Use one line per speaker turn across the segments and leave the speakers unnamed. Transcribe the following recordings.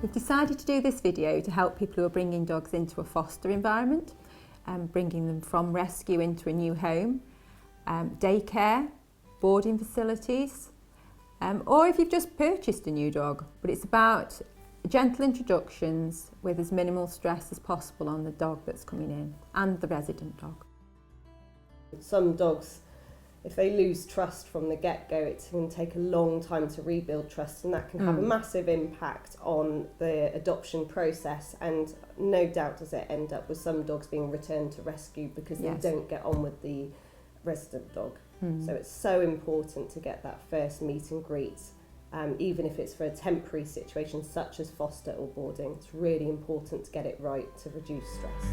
We've decided to do this video to help people who are bringing dogs into a foster environment, bringing them from rescue into a new home, daycare, boarding facilities, or if you've just purchased a new dog. But it's about gentle introductions with as minimal stress as possible on the dog that's coming in and the resident dog.
Some dogs, if they lose trust from the get-go, it can take a long time to rebuild trust, and that can have a massive impact on the adoption process, and no doubt does it end up with some dogs being returned to rescue because they don't get on with the resident dog. So it's so important to get that first meet and greet, even if it's for a temporary situation such as foster or boarding. It's really important to get it right to reduce stress.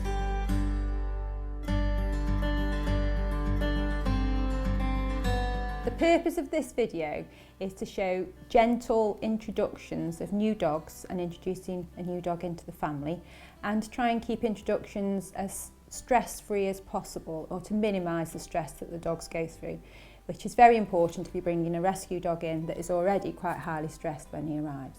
The purpose of this video is to show gentle introductions of new dogs and introducing a new dog into the family, and to try and keep introductions as stress-free as possible, or to minimise the stress that the dogs go through, which is very important if you're bringing a rescue dog in that is already quite highly stressed when he arrives.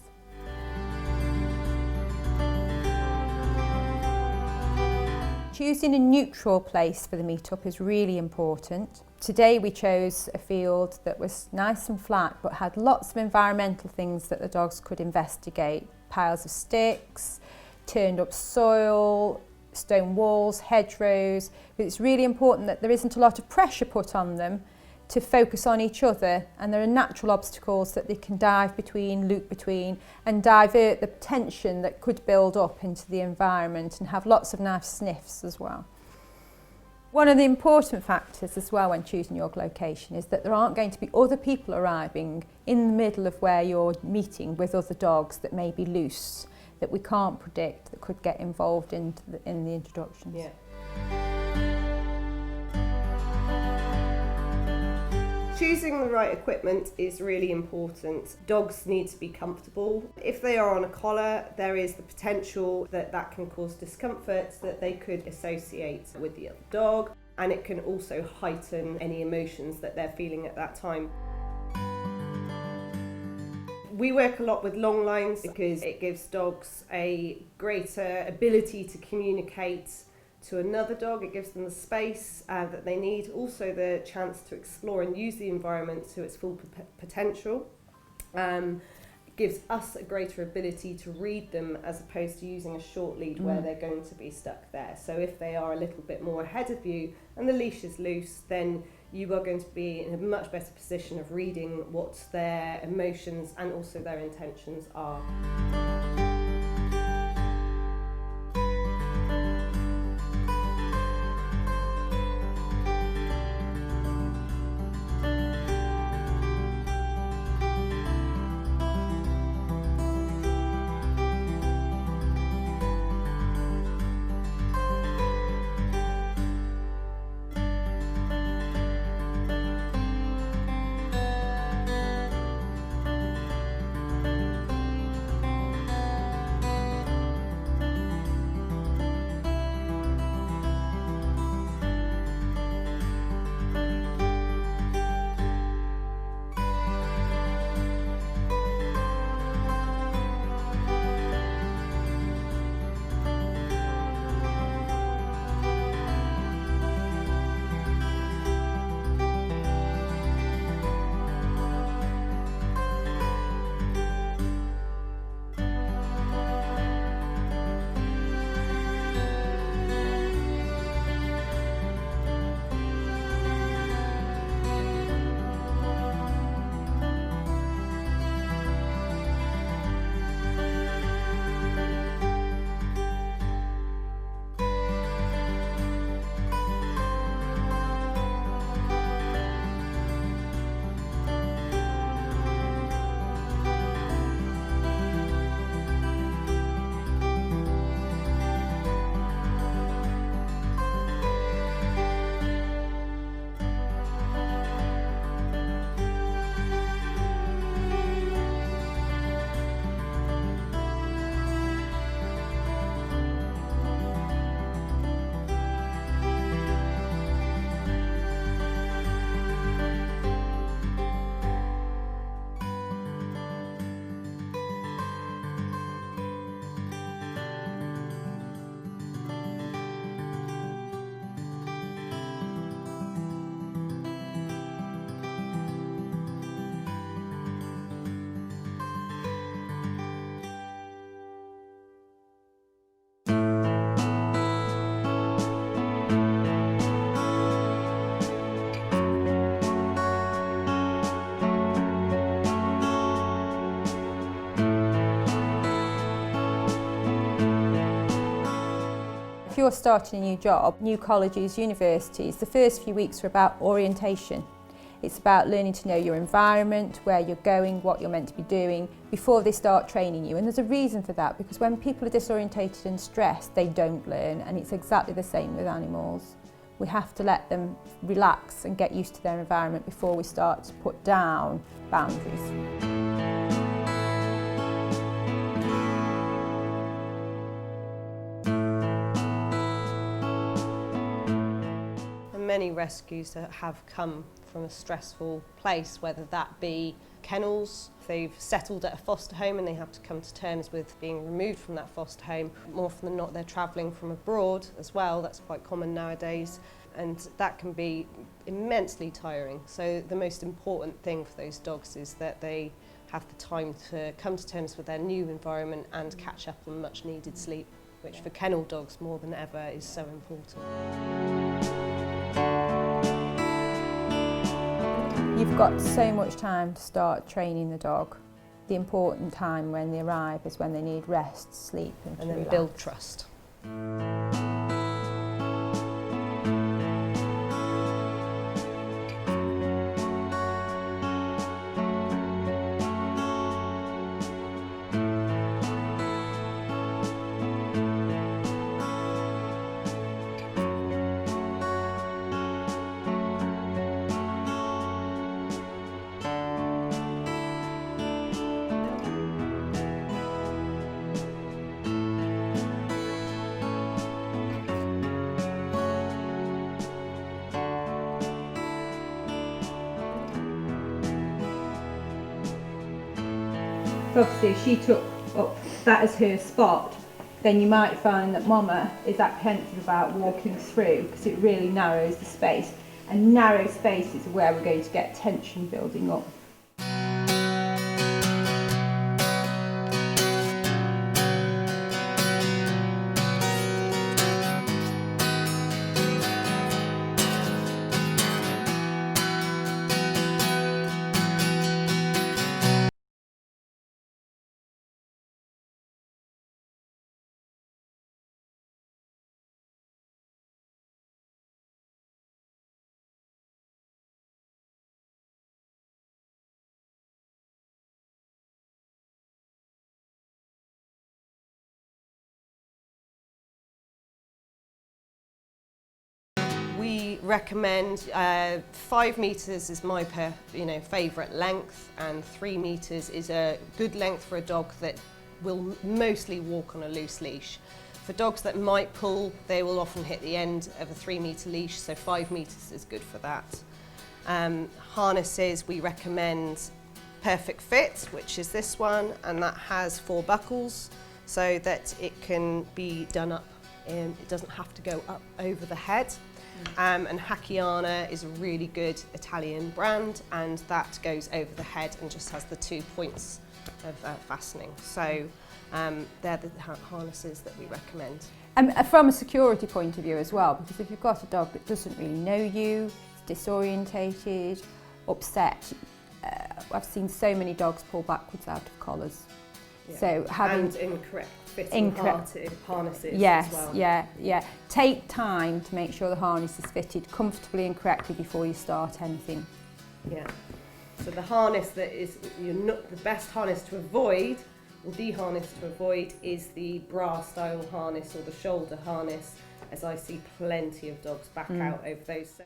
Choosing a neutral place for the meet-up is really important. Today we chose a field that was nice and flat but had lots of environmental things that the dogs could investigate. Piles of sticks, turned up soil, stone walls, hedgerows. But it's really important that there isn't a lot of pressure put on them to focus on each other, and there are natural obstacles that they can dive between, loop between, and divert the tension that could build up into the environment, and have lots of nice sniffs as well. One of the important factors as well when choosing your location is that there aren't going to be other people arriving in the middle of where you're meeting with other dogs that may be loose, that we can't predict, that could get involved in the introductions.
Yeah. Choosing the right equipment is really important. Dogs need to be comfortable. If they are on a collar, there is the potential that that can cause discomfort that they could associate with the other dog, and it can also heighten any emotions that they're feeling at that time. We work a lot with long lines because it gives dogs a greater ability to communicate to another dog. It gives them the space that they need, also the chance to explore and use the environment to its full potential. It gives us a greater ability to read them as opposed to using a short lead where they're going to be stuck there. So if they are a little bit more ahead of you and the leash is loose, then you are going to be in a much better position of reading what their emotions and also their intentions are.
you're starting a new job, new colleges, universities, the first few weeks are about orientation. It's about learning to know your environment, where you're going, what you're meant to be doing before they start training you. And there's a reason for that, because when people are disorientated and stressed, they don't learn, and it's exactly the same with animals. We have to let them relax and get used to their environment before we start to put down boundaries.
Many rescues that have come from a stressful place, whether that be kennels, they've settled at a foster home and they have to come to terms with being removed from that foster home. More often than not, they're travelling from abroad as well. That's quite common nowadays, and that can be immensely tiring. So the most important thing for those dogs is that they have the time to come to terms with their new environment and catch up on much needed sleep, which for kennel dogs more than ever is so important.
You've got so much time to start training the dog. The important time when they arrive is when they need rest, sleep and
then
relax.
Build trust.
Obviously, if she took up that as her spot, then you might find that Mama is apprehensive about walking through because it really narrows the space. And narrow spaces are where we're going to get tension building up.
We recommend 5 metres is my favourite length, and 3 metres is a good length for a dog that will mostly walk on a loose leash. For dogs that might pull, they will often hit the end of a 3 metre leash, so 5 metres is good for that. Harnesses, we recommend Perfect Fit, which is this one, and that has 4 buckles so that it can be done up, it doesn't have to go up over the head. And Hackiana is a really good Italian brand, and that goes over the head and just has the 2 points of fastening. So they're the harnesses that we recommend.
From a security point of view as well, because if you've got a dog that doesn't really know you, is disorientated, upset, I've seen so many dogs pull backwards out of collars.
Yeah.
So having
and incorrect fitting harnesses
yes,
as well.
Yeah. Take time to make sure the harness is fitted comfortably and correctly before you start anything.
Yeah. So the harness that is the best harness to avoid, or the harness to avoid, is the bra style harness or the shoulder harness, as I see plenty of dogs back out over those.